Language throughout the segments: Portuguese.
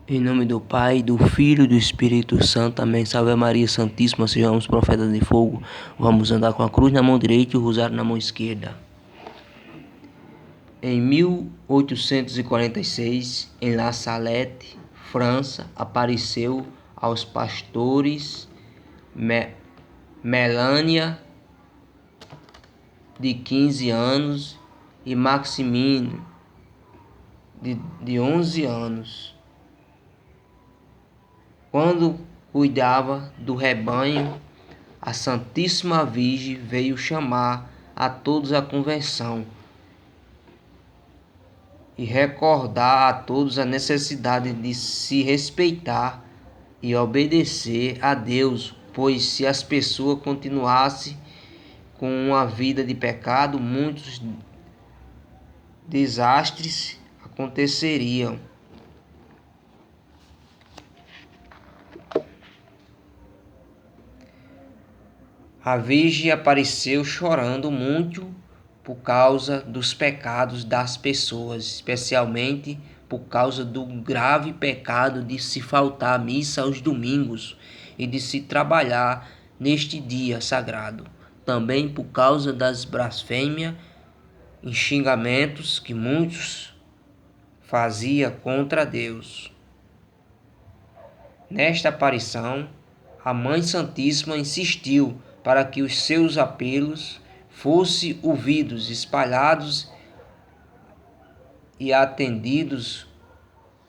Em nome do Pai, do Filho e do Espírito Santo. Amém. Salve Maria Santíssima, sejamos profetas de fogo. Vamos andar com a cruz na mão direita e o rosário na mão esquerda. Em 1846, em La Salette, França, apareceu aos pastores Melania, de 15 anos, e Maximino, de 11 anos. Quando cuidava do rebanho, a Santíssima Virgem veio chamar a todos à conversão e recordar a todos a necessidade de se respeitar e obedecer a Deus, pois se as pessoas continuassem com uma vida de pecado, muitos desastres aconteceriam. A Virgem apareceu chorando muito por causa dos pecados das pessoas, especialmente por causa do grave pecado de se faltar à missa aos domingos e de se trabalhar neste dia sagrado. Também por causa das blasfêmias e xingamentos que muitos faziam contra Deus. Nesta aparição, a Mãe Santíssima insistiu para que os seus apelos fossem ouvidos, espalhados e atendidos,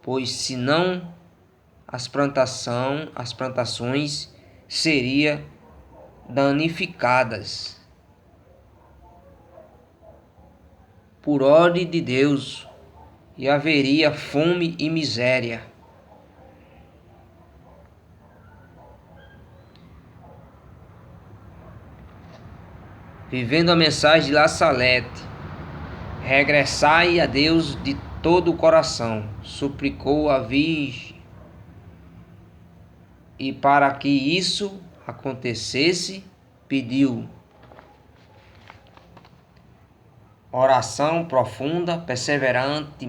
pois senão as plantações seriam danificadas. Por ordem de Deus, e haveria fome e miséria. Vivendo a mensagem de La Salette, regressai a Deus de todo o coração, suplicou a Virgem. E para que isso acontecesse, pediu oração profunda, perseverante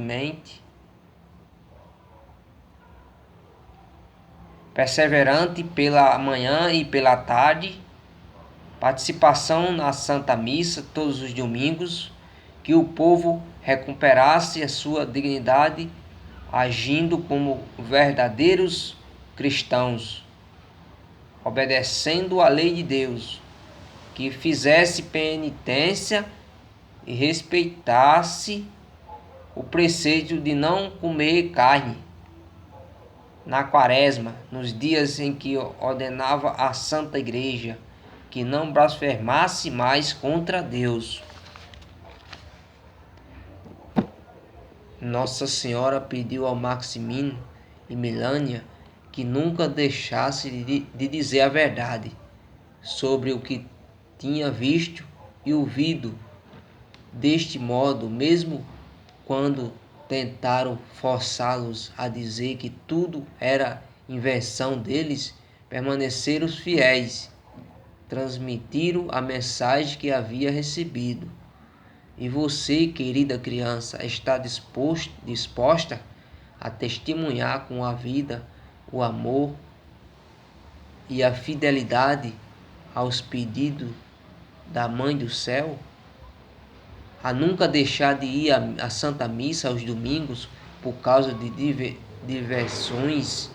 pela manhã e pela tarde, participação na Santa Missa todos os domingos, que o povo recuperasse a sua dignidade, agindo como verdadeiros cristãos, obedecendo à lei de Deus, que fizesse penitência e respeitasse o preceito de não comer carne na quaresma, nos dias em que ordenava a Santa Igreja, que não blasfemasse mais contra Deus. Nossa Senhora pediu ao Maximino e Melania que nunca deixasse de dizer a verdade sobre o que tinha visto e ouvido. Deste modo, mesmo quando tentaram forçá-los a dizer que tudo era invenção deles, permaneceram fiéis, transmitiram a mensagem que havia recebido. E você, querida criança, está disposta a testemunhar com a vida o amor e a fidelidade aos pedidos da Mãe do Céu? A nunca deixar de ir à Santa Missa aos domingos por causa de diversões,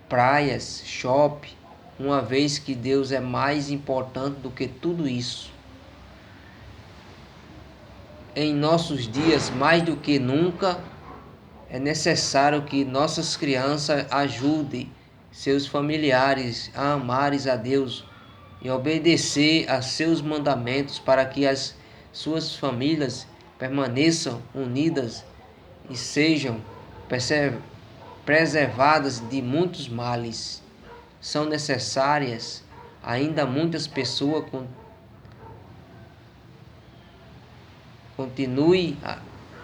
praias, shopping, uma vez que Deus é mais importante do que tudo isso. Em nossos dias, mais do que nunca, é necessário que nossas crianças ajudem seus familiares a amarem a Deus e obedecer a seus mandamentos para que as suas famílias permaneçam unidas e sejam preservadas de muitos males. São necessárias ainda muitas pessoas continue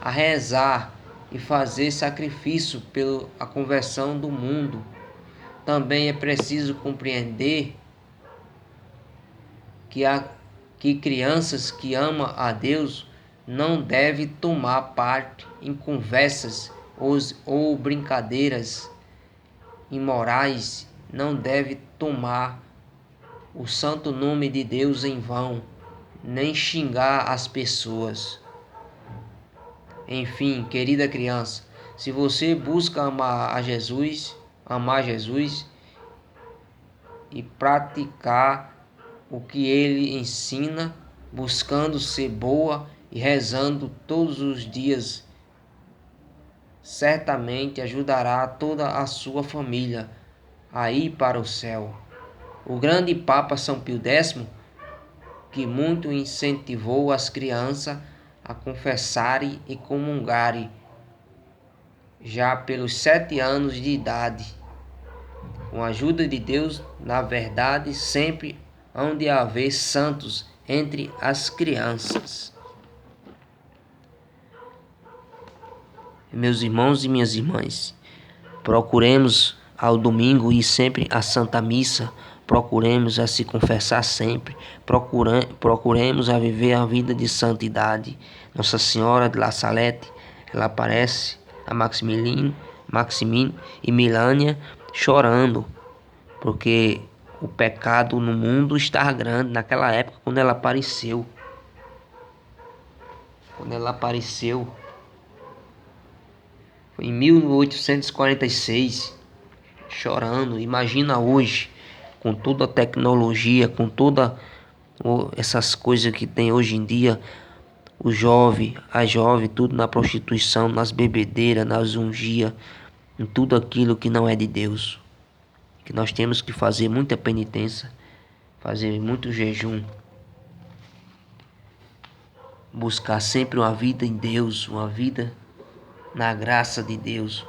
a rezar e fazer sacrifício pela conversão do mundo. Também é preciso compreender que crianças que amam a Deus não devem tomar parte em conversas ou brincadeiras imorais não deve tomar o santo nome de Deus em vão, nem xingar as pessoas. Enfim, querida criança, se você busca amar Jesus e praticar o que ele ensina, buscando ser boa e rezando todos os dias, certamente ajudará toda a sua família a ir para o céu. O grande Papa São Pio X, que muito incentivou as crianças a confessarem e comungarem já pelos 7 anos de idade. Com a ajuda de Deus, na verdade, sempre hão de haver santos entre as crianças. Meus irmãos e minhas irmãs, procuremos ao domingo ir sempre à Santa Missa, procuremos a se confessar sempre, procuremos a viver a vida de santidade. Nossa Senhora de La Salette, ela aparece a Maximino e Milânia chorando, porque o pecado no mundo estava grande naquela época quando ela apareceu. Foi em 1846, chorando. Imagina hoje, com toda a tecnologia, com todas essas coisas que tem hoje em dia, a jovem, tudo na prostituição, nas bebedeiras, nas ungias, em tudo aquilo que não é de Deus. Que nós temos que fazer muita penitência, fazer muito jejum, buscar sempre uma vida em Deus, uma vida na graça de Deus.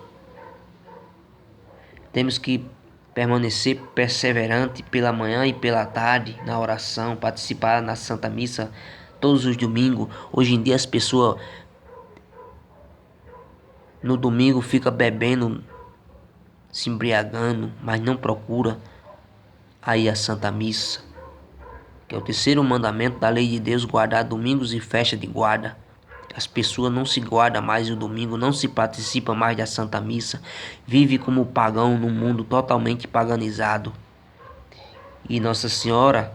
Temos que permanecer perseverante pela manhã e pela tarde na oração, participar na Santa Missa todos os domingos. Hoje em dia as pessoas no domingo ficam bebendo, se embriagando, mas não procura aí a Santa Missa, que é o terceiro mandamento da lei de Deus, guardar domingos e festa de guarda. As pessoas não se guardam mais o domingo, não se participa mais da Santa Missa, vive como pagão num mundo totalmente paganizado. E Nossa Senhora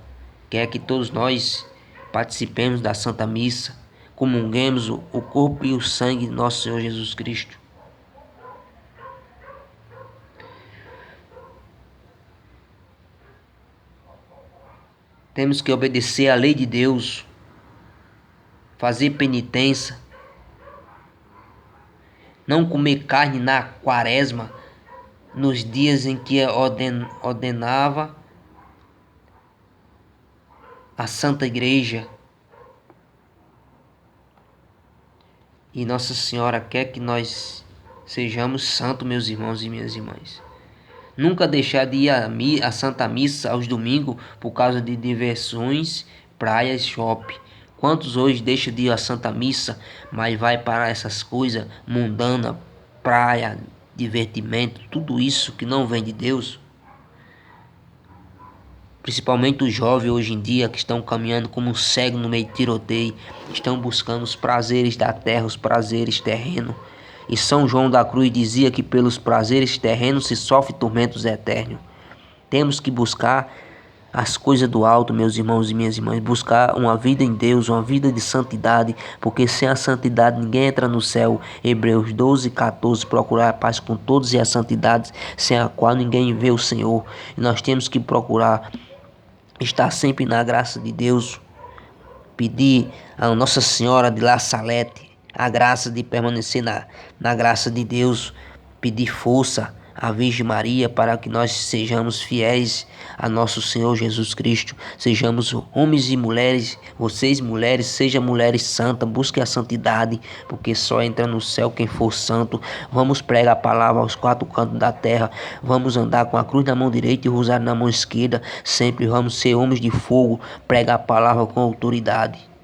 quer que todos nós participemos da Santa Missa, comunguemos o corpo e o sangue de nosso Senhor Jesus Cristo. Temos que obedecer à lei de Deus, fazer penitência, não comer carne na quaresma, nos dias em que ordenava a Santa Igreja. E Nossa Senhora quer que nós sejamos santos, meus irmãos e minhas irmãs. Nunca deixar de ir à Santa Missa aos domingos por causa de diversões, praias, shopping. Quantos hoje deixam de ir à Santa Missa, mas vai para essas coisas mundanas, praia, divertimento, tudo isso que não vem de Deus? Principalmente os jovens hoje em dia que estão caminhando como um cego no meio de tiroteio, estão buscando os prazeres da terra, os prazeres terrenos. E São João da Cruz dizia que pelos prazeres terrenos se sofre tormentos eternos. Temos que buscar as coisas do alto, meus irmãos e minhas irmãs, buscar uma vida em Deus, uma vida de santidade, porque sem a santidade ninguém entra no céu. Hebreus 12:14, procurar a paz com todos e a santidade, sem a qual ninguém vê o Senhor. E nós temos que procurar estar sempre na graça de Deus, pedir a Nossa Senhora de La Salette a graça de permanecer na graça de Deus, pedir força à Virgem Maria para que nós sejamos fiéis a nosso Senhor Jesus Cristo, sejamos homens e mulheres, vocês mulheres, sejam mulheres santas, busquem a santidade, porque só entra no céu quem for santo. Vamos pregar a palavra aos 4 cantos da terra, vamos andar com a cruz na mão direita e o rosário na mão esquerda, sempre vamos ser homens de fogo, pregar a palavra com autoridade.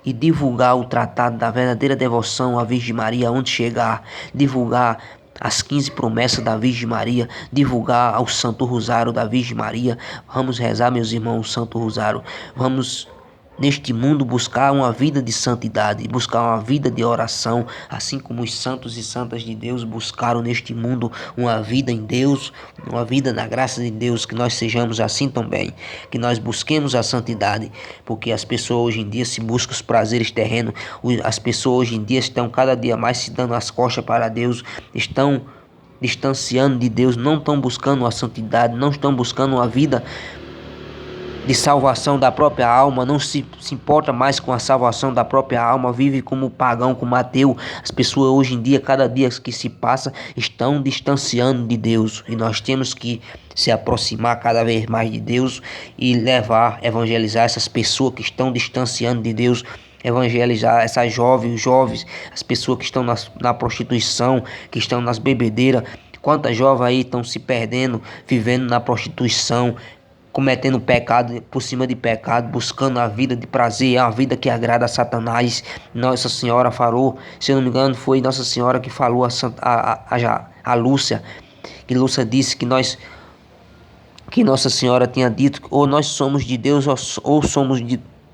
E divulgar o tratado da verdadeira devoção à Virgem Maria onde chegar, divulgar as 15 promessas da Virgem Maria, divulgar o Santo Rosário da Virgem Maria. Vamos rezar, meus irmãos, o Santo Rosário. Vamos neste mundo buscar uma vida de santidade, buscar uma vida de oração, assim como os santos e santas de Deus buscaram neste mundo uma vida em Deus, uma vida na graça de Deus, que nós sejamos assim também, que nós busquemos a santidade, porque as pessoas hoje em dia se buscam os prazeres terrenos, as pessoas hoje em dia estão cada dia mais se dando as costas para Deus, estão distanciando de Deus, não estão buscando a santidade, não estão buscando a vida de salvação da própria alma, não se importa mais com a salvação da própria alma, vive como pagão, como ateu. As pessoas hoje em dia, cada dia que se passa, estão distanciando de Deus, e nós temos que se aproximar cada vez mais de Deus e evangelizar essas pessoas que estão distanciando de Deus, evangelizar essas jovens, as pessoas que estão na prostituição, que estão nas bebedeiras. Quantas jovens aí estão se perdendo, vivendo na prostituição, cometendo pecado por cima de pecado, buscando a vida de prazer, a vida que agrada a Satanás. Nossa Senhora falou, se eu não me engano, foi Nossa Senhora que falou a Lúcia, que Lúcia disse que Nossa Senhora tinha dito, ou nós somos de Deus ou somos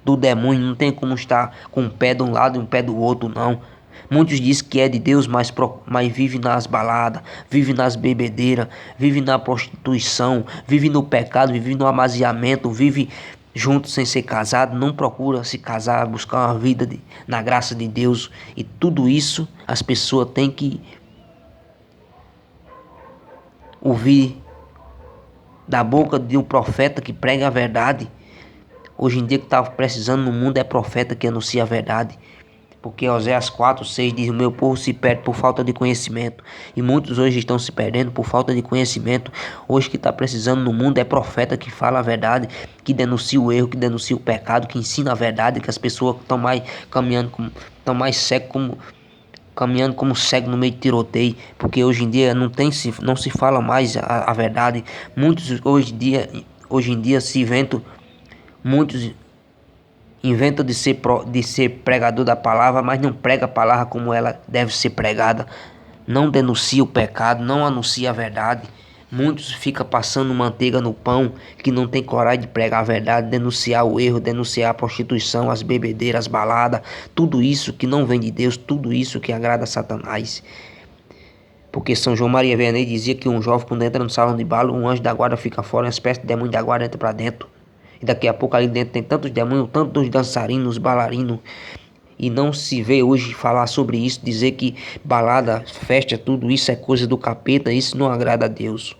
do demônio, não tem como estar com um pé de um lado e um pé do outro, não. Muitos dizem que é de Deus, mas vive nas baladas, vive nas bebedeiras, vive na prostituição, vive no pecado, vive no amaziamento, vive junto sem ser casado, não procura se casar, buscar uma vida na graça de Deus. E tudo isso as pessoas têm que ouvir da boca de um profeta que prega a verdade. Hoje em dia, que está precisando no mundo é profeta que anuncia a verdade. Porque Oséias 4:6 diz: o meu povo se perde por falta de conhecimento. E muitos hoje estão se perdendo por falta de conhecimento. Hoje que está precisando no mundo é profeta que fala a verdade, que denuncia o erro, que denuncia o pecado, que ensina a verdade, que as pessoas estão mais estão mais cegos, caminhando como cego no meio de tiroteio. Porque hoje em dia não se fala mais a verdade. Muitos hoje em dia se inventam, muitos inventa de ser pregador da palavra, mas não prega a palavra como ela deve ser pregada. Não denuncia o pecado, não anuncia a verdade. Muitos ficam passando manteiga no pão, que não tem coragem de pregar a verdade, denunciar o erro, denunciar a prostituição, as bebedeiras, as baladas, tudo isso que não vem de Deus, tudo isso que agrada a Satanás. Porque São João Maria Vianney dizia que um jovem, quando entra no salão de balo, um anjo da guarda fica fora, uma espécie de demônio da guarda entra para dentro. E daqui a pouco ali dentro tem tantos demônios, tantos dançarinos, bailarinos. E não se vê hoje falar sobre isso, dizer que balada, festa, tudo isso é coisa do capeta, isso não agrada a Deus.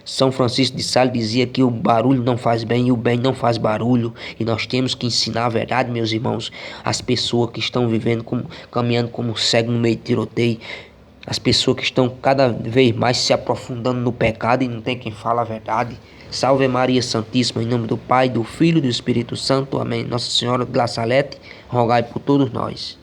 São Francisco de Sales dizia que o barulho não faz bem e o bem não faz barulho. E nós temos que ensinar a verdade, meus irmãos, às pessoas que estão caminhando como cego no meio de tiroteio. As pessoas que estão cada vez mais se aprofundando no pecado e não tem quem fala a verdade. Salve Maria Santíssima, em nome do Pai, do Filho e do Espírito Santo. Amém. Nossa Senhora de La Salete, rogai por todos nós.